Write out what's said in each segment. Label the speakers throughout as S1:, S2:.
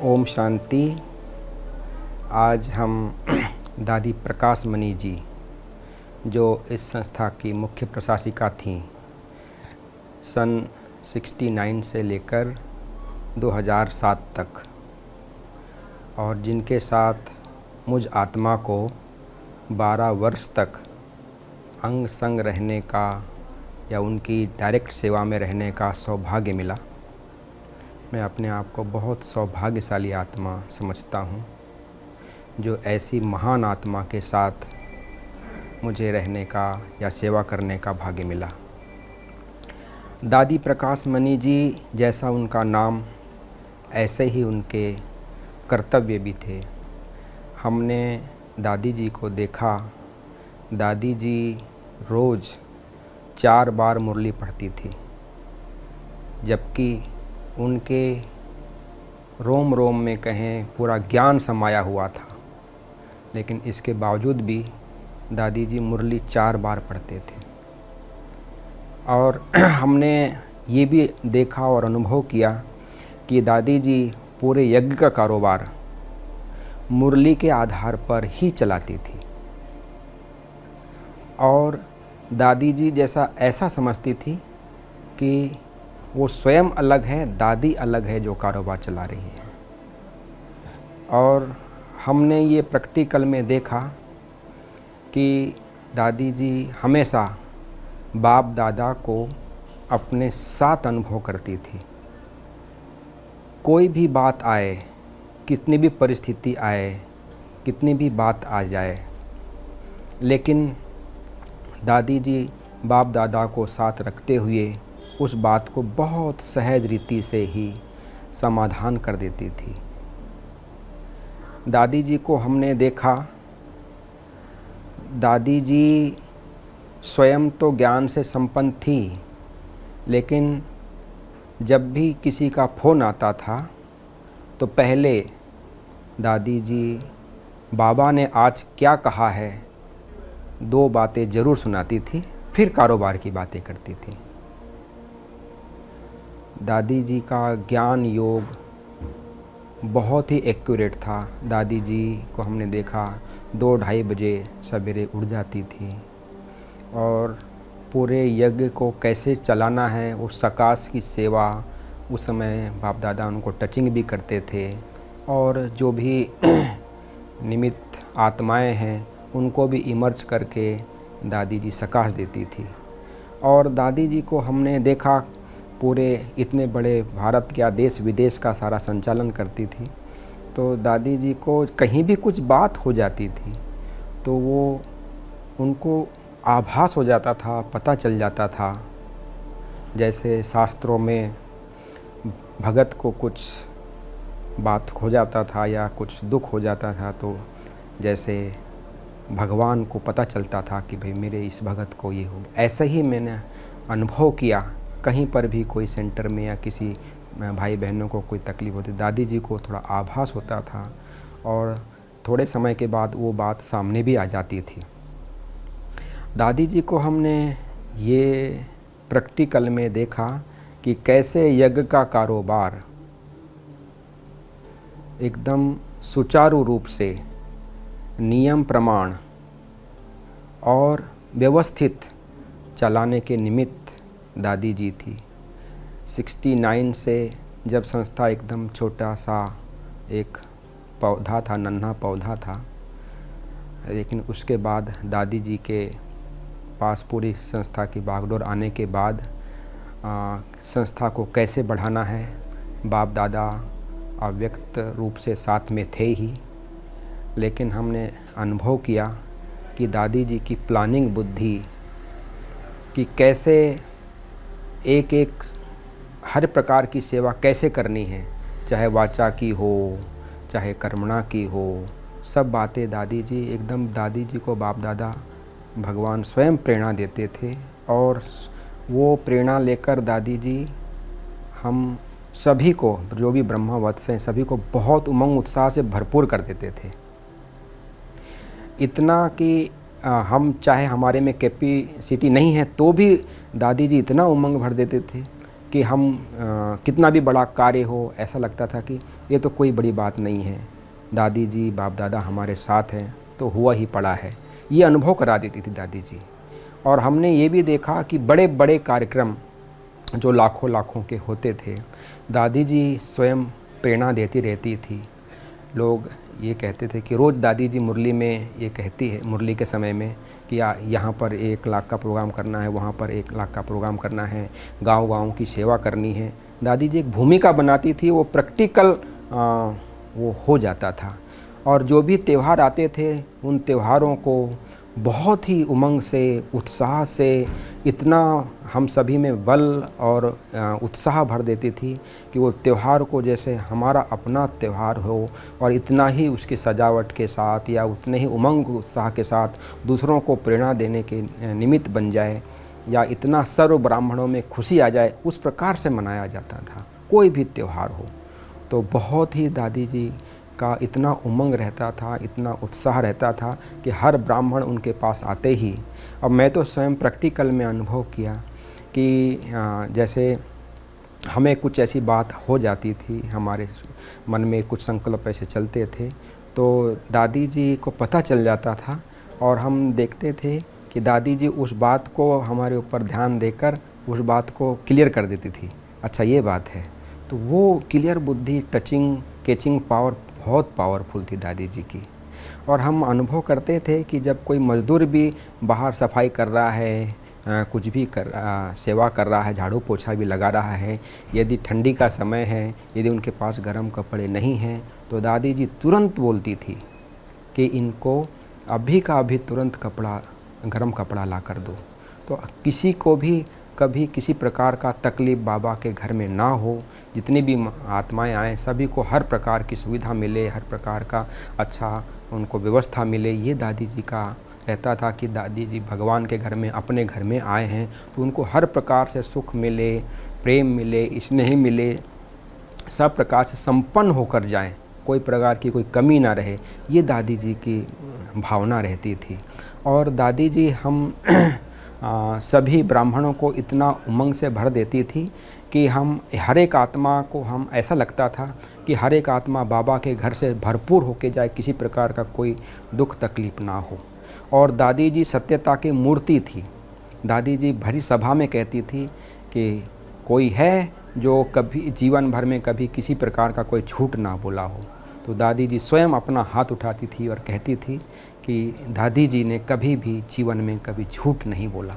S1: ओम शांति। आज हम दादी प्रकाश मणि जी, जो इस संस्था की मुख्य प्रशासिका थीं सन 69 से लेकर 2007 तक, और जिनके साथ मुझ आत्मा को 12 वर्ष तक अंग संग रहने का या उनकी डायरेक्ट सेवा में रहने का सौभाग्य मिला। मैं अपने आप को बहुत सौभाग्यशाली आत्मा समझता हूँ, जो ऐसी महान आत्मा के साथ मुझे रहने का या सेवा करने का भाग्य मिला। दादी प्रकाश मणि जी जैसा उनका नाम, ऐसे ही उनके कर्तव्य भी थे। हमने दादी जी को देखा। दादी जी रोज़ 4 बार मुरली पढ़ती थी, जबकि उनके रोम रोम में कहें पूरा ज्ञान समाया हुआ था, लेकिन इसके बावजूद भी दादी जी मुरली 4 बार पढ़ते थे। और हमने ये भी देखा और अनुभव किया कि दादी जी पूरे यज्ञ का कारोबार मुरली के आधार पर ही चलाती थी, और दादी जी जैसा ऐसा समझती थी कि वो स्वयं अलग है, दादी अलग है जो कारोबार चला रही है। और हमने ये प्रैक्टिकल में देखा कि दादी जी हमेशा बाप दादा को अपने साथ अनुभव करती थी। कोई भी बात आए, कितनी भी परिस्थिति आए, कितनी भी बात आ जाए, लेकिन दादी जी बाप दादा को साथ रखते हुए उस बात को बहुत सहज रीति से ही समाधान कर देती थी। दादी जी को हमने देखा, दादी जी स्वयं तो ज्ञान से संपन्न थी, लेकिन जब भी किसी का फ़ोन आता था तो पहले दादी जी बाबा ने आज क्या कहा है 2 बातें ज़रूर सुनाती थी, फिर कारोबार की बातें करती थी। दादी जी का ज्ञान योग बहुत ही एक्यूरेट था। दादी जी को हमने देखा 2-2:30 बजे सवेरे उठ जाती थी, और पूरे यज्ञ को कैसे चलाना है, उस सकाश की सेवा, उस समय बाप दादा उनको टचिंग भी करते थे, और जो भी निमित्त आत्माएं हैं उनको भी इमर्ज करके दादी जी सकाश देती थी। और दादी जी को हमने देखा पूरे इतने बड़े भारत क्या देश विदेश का सारा संचालन करती थी। तो दादी जी को कहीं भी कुछ बात हो जाती थी तो वो उनको आभास हो जाता था, पता चल जाता था। जैसे शास्त्रों में भगत को कुछ बात हो जाता था या कुछ दुख हो जाता था, तो जैसे भगवान को पता चलता था कि भाई मेरे इस भगत को ये हो गया। ऐसे ही मैंने अनुभव किया। कहीं पर भी कोई सेंटर में या किसी भाई बहनों को कोई तकलीफ़ होती, दादी जी को थोड़ा आभास होता था, और थोड़े समय के बाद वो बात सामने भी आ जाती थी। दादी जी को हमने ये प्रैक्टिकल में देखा कि कैसे यज्ञ का कारोबार एकदम सुचारू रूप से नियम प्रमाण और व्यवस्थित चलाने के निमित्त दादी जी थी। 69 से जब संस्था एकदम छोटा सा एक पौधा था, नन्हा पौधा था, लेकिन उसके बाद दादी जी के पास पूरी संस्था की बागडोर आने के बाद संस्था को कैसे बढ़ाना है, बाप दादा अव्यक्त रूप से साथ में थे ही, लेकिन हमने अनुभव किया कि दादी जी की प्लानिंग बुद्धि कि कैसे एक एक हर प्रकार की सेवा कैसे करनी है, चाहे वाचा की हो चाहे कर्मणा की हो, सब बातें दादी जी एकदम, दादी जी को बाप दादा भगवान स्वयं प्रेरणा देते थे, और वो प्रेरणा लेकर दादी जी हम सभी को, जो भी ब्रह्मवत्स हैं, सभी को बहुत उमंग उत्साह से भरपूर कर देते थे। इतना कि हम चाहे हमारे में कैपेसिटी नहीं है तो भी दादी जी इतना उमंग भर देते थे कि हम कितना भी बड़ा कार्य हो, ऐसा लगता था कि ये तो कोई बड़ी बात नहीं है, दादी जी बाप दादा हमारे साथ हैं तो हुआ ही पड़ा है, ये अनुभव करा देती थी दादी जी। और हमने ये भी देखा कि बड़े बड़े कार्यक्रम जो लाखों लाखों के होते थे, दादी जी स्वयं प्रेरणा देती रहती थी। लोग ये कहते थे कि रोज़ दादी जी मुरली में ये कहती है, मुरली के समय में, कि यहाँ पर 1 लाख का प्रोग्राम करना है, वहाँ पर 1 लाख का प्रोग्राम करना है, गांव-गांव की सेवा करनी है। दादी जी एक भूमिका बनाती थी, वो प्रैक्टिकल वो हो जाता था। और जो भी त्यौहार आते थे उन त्योहारों को बहुत ही उमंग से, उत्साह से, इतना हम सभी में बल और उत्साह भर देती थी कि वो त्यौहार को जैसे हमारा अपना त्यौहार हो, और इतना ही उसकी सजावट के साथ या उतने ही उमंग उत्साह के साथ दूसरों को प्रेरणा देने के निमित्त बन जाए, या इतना सर्व ब्राह्मणों में खुशी आ जाए, उस प्रकार से मनाया जाता था कोई भी त्यौहार हो। तो बहुत ही दादी जी का इतना उमंग रहता था, इतना उत्साह रहता था कि हर ब्राह्मण उनके पास आते ही, अब मैं तो स्वयं प्रैक्टिकल में अनुभव किया कि जैसे हमें कुछ ऐसी बात हो जाती थी, हमारे मन में कुछ संकल्प ऐसे चलते थे, तो दादी जी को पता चल जाता था, और हम देखते थे कि दादी जी उस बात को हमारे ऊपर ध्यान देकर उस बात को क्लियर कर देती थी। अच्छा ये बात है, तो वो क्लियर बुद्धि, टचिंग, कैचिंग पावर बहुत पावरफुल थी दादी जी की। और हम अनुभव करते थे कि जब कोई मज़दूर भी बाहर सफाई कर रहा है, कुछ भी सेवा कर रहा है, झाड़ू पोछा भी लगा रहा है, यदि ठंडी का समय है, यदि उनके पास गर्म कपड़े नहीं हैं, तो दादी जी तुरंत बोलती थी कि इनको अभी का अभी तुरंत गर्म कपड़ा ला कर दो। तो किसी को भी कभी किसी प्रकार का तकलीफ़ बाबा के घर में ना हो, जितनी भी आत्माएं आएँ सभी को हर प्रकार की सुविधा मिले, हर प्रकार का अच्छा उनको व्यवस्था मिले, ये दादी जी का रहता था कि दादी जी भगवान के घर में, अपने घर में आए हैं तो उनको हर प्रकार से सुख मिले, प्रेम मिले, स्नेह मिले, सब प्रकार से संपन्न होकर जाएं, कोई प्रकार की कोई कमी ना रहे, ये दादी जी की भावना रहती थी। और दादी जी हम सभी ब्राह्मणों को इतना उमंग से भर देती थी कि हम हर एक आत्मा को, हम ऐसा लगता था कि हर एक आत्मा बाबा के घर से भरपूर होके जाए, किसी प्रकार का कोई दुख तकलीफ़ ना हो। और दादी जी सत्यता की मूर्ति थी। दादी जी भरी सभा में कहती थी कि कोई है जो कभी जीवन भर में कभी किसी प्रकार का कोई झूठ ना बोला हो, तो दादी जी स्वयं अपना हाथ उठाती थी और कहती थी कि दादी जी ने कभी भी जीवन में कभी झूठ नहीं बोला।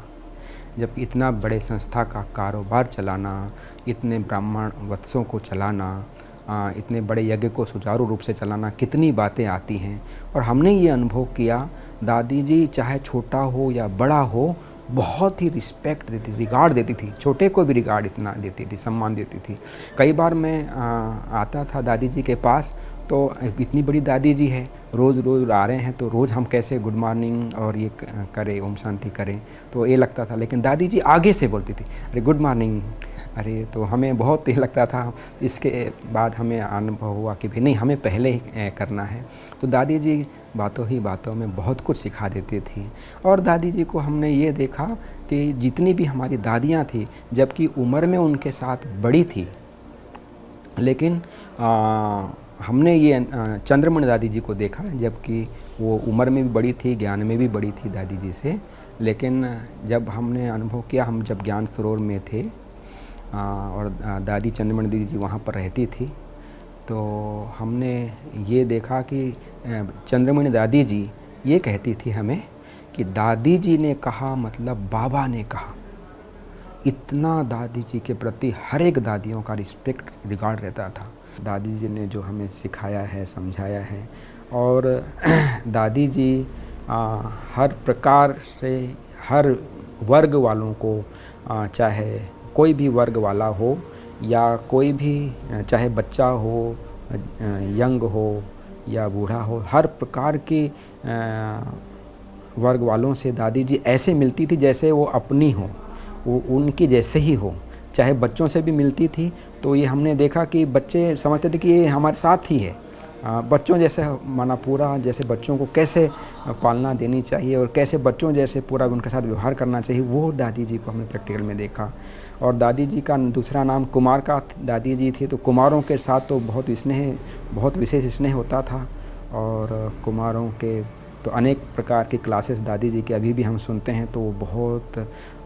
S1: जब इतना बड़े संस्था का कारोबार चलाना, इतने ब्राह्मण वत्सों को चलाना, इतने बड़े यज्ञ को सुचारू रूप से चलाना, कितनी बातें आती हैं। और हमने ये अनुभव किया, दादी जी चाहे छोटा हो या बड़ा हो, बहुत ही रिस्पेक्ट देती, रिगार्ड देती थी, छोटे को भी रिगार्ड इतना देती थी, सम्मान देती थी। कई बार मैं आता था दादी जी के पास, तो इतनी बड़ी दादी जी है, रोज़ रोज़ आ रहे हैं तो रोज़ हम कैसे गुड मॉर्निंग और ये करें, ओम शांति करें, तो ये लगता था। लेकिन दादी जी आगे से बोलती थी, अरे गुड मॉर्निंग, अरे तो हमें बहुत ही लगता था। इसके बाद हमें अनुभव हुआ कि भी नहीं, हमें पहले ही करना है। तो दादी जी बातों ही बातों में बहुत कुछ सिखा देती थी। और दादी जी को हमने ये देखा कि जितनी भी हमारी दादियाँ थी, जबकि उम्र में उनके साथ बड़ी थी, लेकिन हमने ये चंद्रमणि दादी जी को देखा, जबकि वो उम्र में भी बड़ी थी, ज्ञान में भी बड़ी थी दादी जी से। लेकिन जब हमने अनुभव किया, हम जब ज्ञान सरोवर में थे और दादी चंद्रमणि दीदी जी वहाँ पर रहती थी, तो हमने ये देखा कि चंद्रमणि दादी जी ये कहती थी हमें कि दादी जी ने कहा मतलब बाबा ने कहा। इतना दादी जी के प्रति हर एक दादियों का रिस्पेक्ट, रिगार्ड रहता था। दादी जी ने जो हमें सिखाया है, समझाया है। और दादी जी हर प्रकार से हर वर्ग वालों को, चाहे कोई भी वर्ग वाला हो या कोई भी, चाहे बच्चा हो, यंग हो या बूढ़ा हो, हर प्रकार के वर्ग वालों से दादी जी ऐसे मिलती थी जैसे वो अपनी हो, वो उनकी जैसे ही हो। चाहे बच्चों से भी मिलती थी, तो ये हमने देखा कि बच्चे समझते थे कि ये हमारे साथ ही है, बच्चों जैसे माना पूरा जैसे बच्चों को कैसे पालना देनी चाहिए और कैसे बच्चों जैसे पूरा उनके साथ व्यवहार करना चाहिए, वो दादी जी को हमने प्रैक्टिकल में देखा। और दादी जी का दूसरा नाम कुमार का दादी जी थी, तो कुमारों के साथ तो बहुत विशेष स्नेह होता था। और कुमारों के तो अनेक प्रकार की क्लासेस दादी जी के अभी भी हम सुनते हैं तो वो बहुत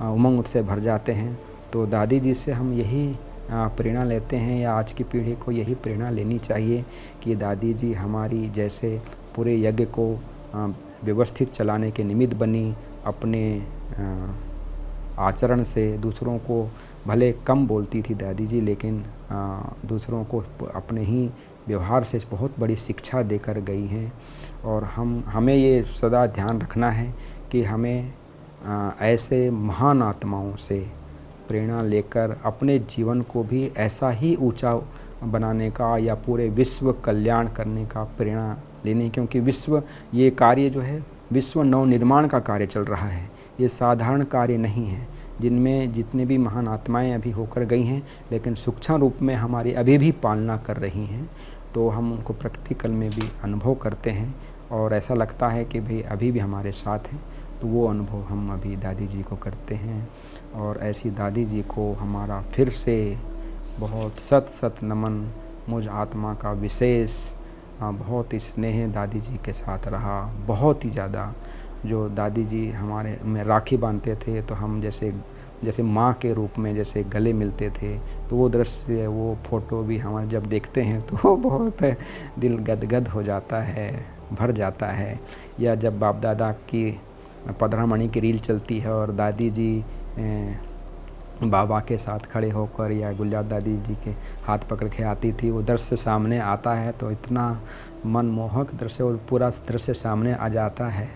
S1: उमंग से भर जाते हैं। तो दादी जी से हम यही प्रेरणा लेते हैं, या आज की पीढ़ी को यही प्रेरणा लेनी चाहिए कि दादी जी हमारी जैसे पूरे यज्ञ को व्यवस्थित चलाने के निमित्त बनी, अपने आचरण से दूसरों को, भले कम बोलती थी दादी जी, लेकिन दूसरों को अपने ही व्यवहार से बहुत बड़ी शिक्षा देकर गई हैं। और हमें ये सदा ध्यान रखना है कि हमें ऐसे महान आत्माओं से प्रेरणा लेकर अपने जीवन को भी ऐसा ही ऊंचा बनाने का या पूरे विश्व कल्याण करने का प्रेरणा लेने, क्योंकि ये कार्य जो है विश्व नवनिर्माण का कार्य चल रहा है, ये साधारण कार्य नहीं है। जिनमें जितने भी महान आत्माएं अभी होकर गई हैं, लेकिन सूक्ष्म रूप में हमारी अभी भी पालना कर रही हैं, तो हम उनको प्रैक्टिकल में भी अनुभव करते हैं और ऐसा लगता है कि भाई अभी भी हमारे साथ हैं। तो वो अनुभव हम अभी दादी जी को करते हैं। और ऐसी दादी जी को हमारा फिर से बहुत सत नमन। मुझ आत्मा का विशेष बहुत स्नेह दादी जी के साथ रहा, बहुत ही ज़्यादा। जो दादी जी हमारे में राखी बांधते थे तो हम जैसे माँ के रूप में जैसे गले मिलते थे, तो वो दृश्य, वो फ़ोटो भी हमारे जब देखते हैं तो बहुत दिल गदगद हो जाता है, भर जाता है। या जब बाप दादा की 15 मणि की रील चलती है और दादी जी बाबा के साथ खड़े होकर या गुलजार दादी जी के हाथ पकड़ के आती थी, वो दृश्य सामने आता है तो इतना मनमोहक दृश्य, और पूरा दृश्य सामने आ जाता है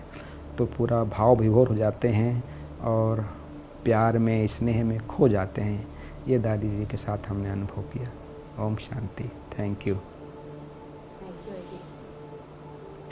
S1: तो पूरा भाव विभोर हो जाते हैं और प्यार में, स्नेह में खो जाते हैं। ये दादी जी के साथ हमने अनुभव किया। ओम शांति। Thank you.